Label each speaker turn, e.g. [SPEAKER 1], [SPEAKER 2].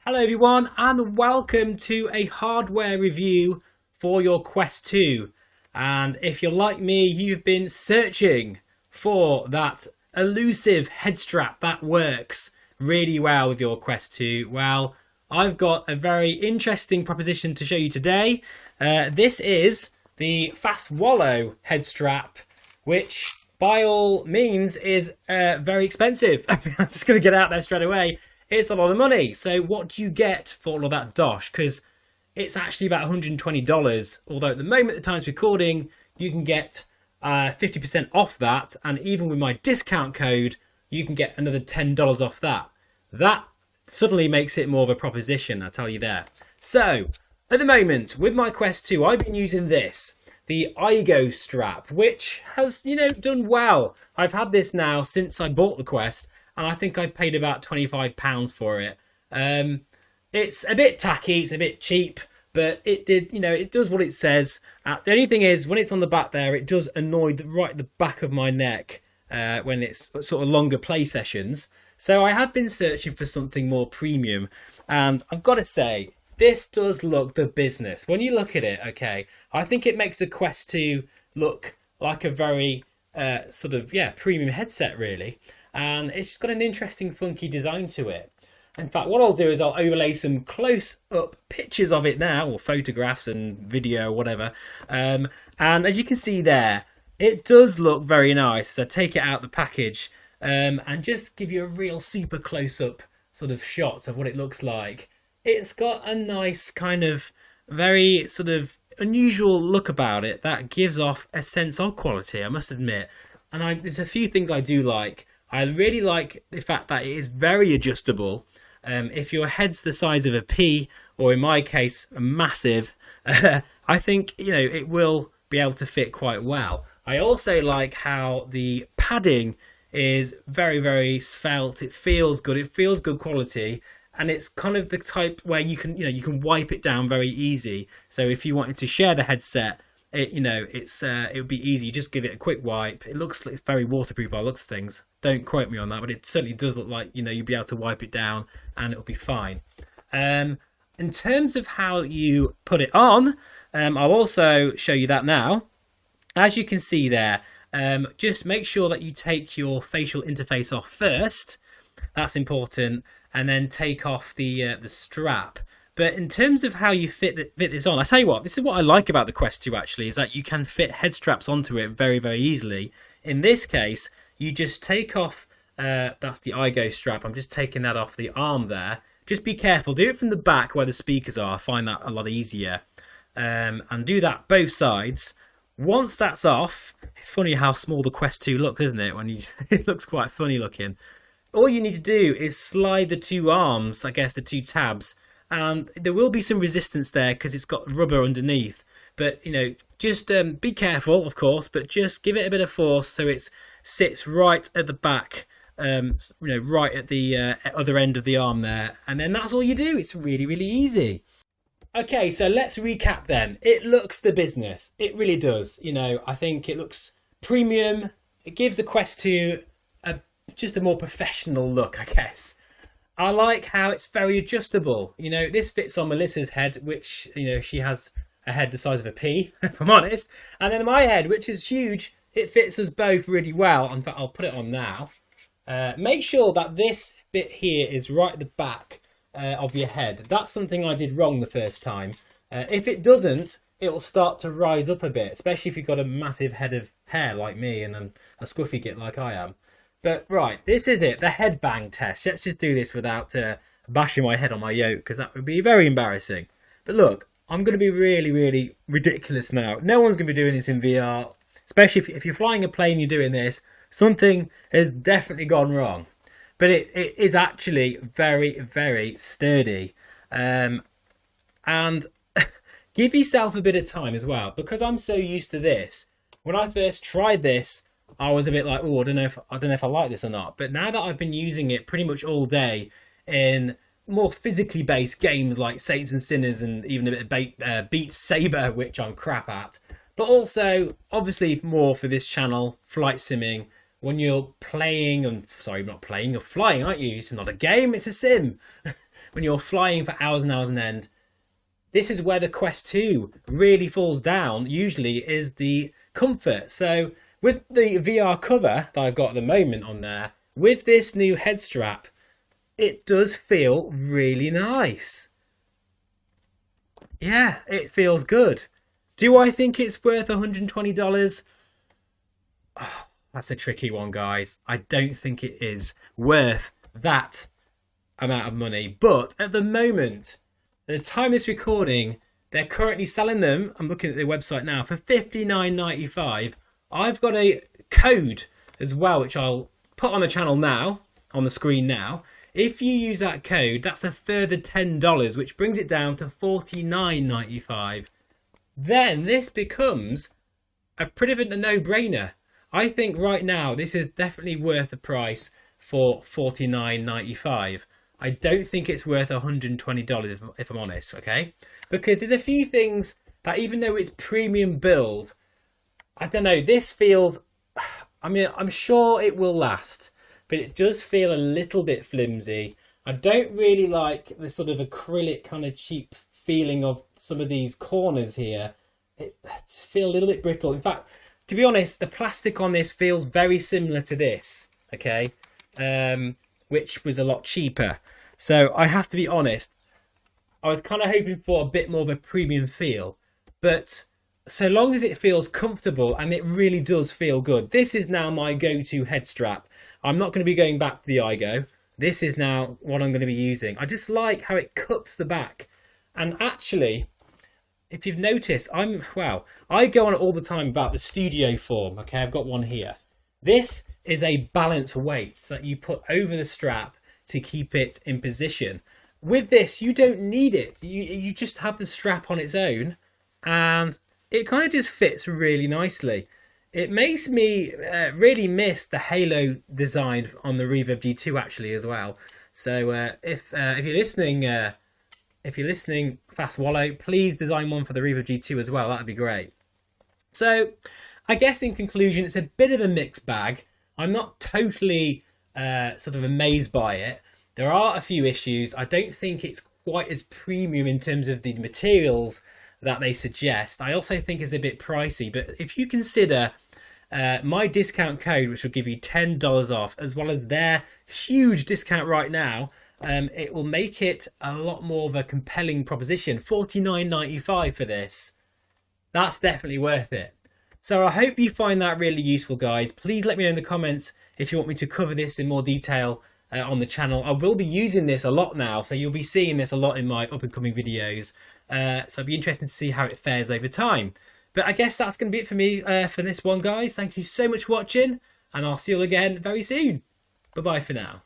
[SPEAKER 1] Hello everyone and welcome to a hardware review for your Quest 2. And if you're like me, you've been searching for that elusive head strap that works really well with your Quest 2. Well, I've got a very interesting proposition to show you today. This is the Faswalo head strap, which by all means is very expensive. I'm just going to get out there straight away. It's a lot of money. So what do you get for all of that dosh? Because it's actually about $120. Although at the moment, the time's recording, you can get 50% off that. And even with my discount code, you can get another $10 off that. That suddenly makes it more of a proposition, I tell you there. So at the moment, with my Quest 2, I've been using this, the IGO strap, which has, done well. I've had this now since I bought the Quest. And I think I paid about £25 for it. It's a bit tacky, it's a bit cheap, but it does what it says. The only thing is, when it's on the back there, it does annoy right at the back of my neck when it's sort of longer play sessions. So I have been searching for something more premium, and I've got to say, this does look the business. When you look at it, okay, I think it makes the Quest 2 look like a very premium headset, really. And it's just got an interesting, funky design to it. In fact, what I'll do is I'll overlay some close-up pictures of it now, or photographs and video, whatever. And as you can see there, it does look very nice. So take it out the package and just give you a real super close-up sort of shots of what it looks like. It's got a nice kind of very sort of unusual look about it that gives off a sense of quality, I must admit. And there's a few things I do like. I really like the fact that it is very adjustable. If your head's the size of a pea, or in my case, a massive, I think, it will be able to fit quite well. I also like how the padding is very, very svelte. It feels good. It feels good quality. And it's kind of the type where you can wipe it down very easy. So if you wanted to share the headset, it would be easy. You just give it a quick wipe. It's very waterproof by the looks of things. Don't quote me on that, but it certainly does look like you'll be able to wipe it down and it'll be fine. In terms of how you put it on, I'll also show you that now. As you can see there, just make sure that you take your facial interface off first. That's important, and then take off the strap. But in terms of how you fit this on, I tell you what, this is what I like about the Quest 2 actually, is that you can fit head straps onto it very, very easily. In this case, you just take off, that's the IGO strap, I'm just taking that off the arm there. Just be careful, do it from the back where the speakers are, I find that a lot easier. And do that both sides. Once that's off, it's funny how small the Quest 2 looks, isn't it? It looks quite funny looking. All you need to do is slide the two arms, I guess the two tabs, and there will be some resistance there because it's got rubber underneath. But, just be careful, of course, but just give it a bit of force so it sits right at the back, right at the other end of the arm there. And then that's all you do. It's really, really easy. Okay, so let's recap then. It looks the business. It really does. I think it looks premium. It gives the Quest 2 just a more professional look, I guess. I like how it's very adjustable. This fits on Melissa's head, which, she has a head the size of a pea, if I'm honest. And then my head, which is huge, it fits us both really well. In fact, I'll put it on now. Make sure that this bit here is right at the back of your head. That's something I did wrong the first time. If it doesn't, it will start to rise up a bit, especially if you've got a massive head of hair like me and a scruffy git like I am. But right, this is it, the headbang test. Let's just do this without bashing my head on my yoke, because that would be very embarrassing. But look, I'm going to be really, really ridiculous now. No one's going to be doing this in VR, especially if you're flying a plane, you're doing this. Something has definitely gone wrong. But it is actually very, very sturdy. And give yourself a bit of time as well, because I'm so used to this. When I first tried this, I was a bit like, oh, I don't know if I like this or not. But now that I've been using it pretty much all day in more physically based games like Saints and Sinners and even a bit of Beat Saber, which I'm crap at, but also obviously more for this channel, flight simming, when you're playing, and sorry, not playing, you're flying, aren't you? It's not a game, it's a sim. when you're flying for hours and hours on end. This is where the Quest 2 really falls down, usually, is the comfort. So with the VR cover that I've got at the moment on there, with this new head strap, it does feel really nice. Yeah, it feels good. Do I think it's worth $120? Oh, that's a tricky one, guys. I don't think it is worth that amount of money. But at the moment, at the time of this recording, they're currently selling them, I'm looking at their website now, for $59.95. I've got a code as well, which I'll put on the channel now, on the screen now. If you use that code, that's a further $10, which brings it down to $49.95. Then this becomes a pretty bit of a no-brainer. I think right now this is definitely worth the price for $49.95. I don't think it's worth $120 if I'm honest, okay? Because there's a few things that, even though it's premium build, I don't know, this feels, I mean, I'm sure it will last, but it does feel a little bit flimsy. I don't really like the sort of acrylic kind of cheap feeling of some of these corners here. It just feels a little bit brittle. In fact, to be honest, the plastic on this feels very similar to this, okay? Which was a lot cheaper. So I have to be honest, I was kind of hoping for a bit more of a premium feel, but so long as it feels comfortable, and it really does feel good. This is now my go-to head strap. I'm not going to be going back to the iGo. This is now what I'm going to be using. I just like how it cups the back. And actually, if you've noticed, I go on all the time about the studio form. Okay, I've got one here. This is a balance weight that you put over the strap to keep it in position. With this, you don't need it. You just have the strap on its own, and it kind of just fits really nicely. It makes me really miss the halo design on the Reverb G2 actually as well. So if you're listening, Faswalo, please design one for the Reverb G2 as well. That'd be great. So I guess in conclusion, it's a bit of a mixed bag. I'm not totally sort of amazed by it. There are a few issues. I don't think it's quite as premium in terms of the materials that they suggest. I also think it's a bit pricey, but if you consider my discount code, which will give you $10 off, as well as their huge discount right now, it will make it a lot more of a compelling proposition. $49.95 for this. That's definitely worth it. So I hope you find that really useful, guys. Please let me know in the comments if you want me to cover this in more detail on the channel. I will be using this a lot now, so you'll be seeing this a lot in my up and coming videos. So it'd be interesting to see how it fares over time. But I guess that's going to be it for me for this one, guys. Thank you so much for watching, and I'll see you all again very soon. Bye-bye for now.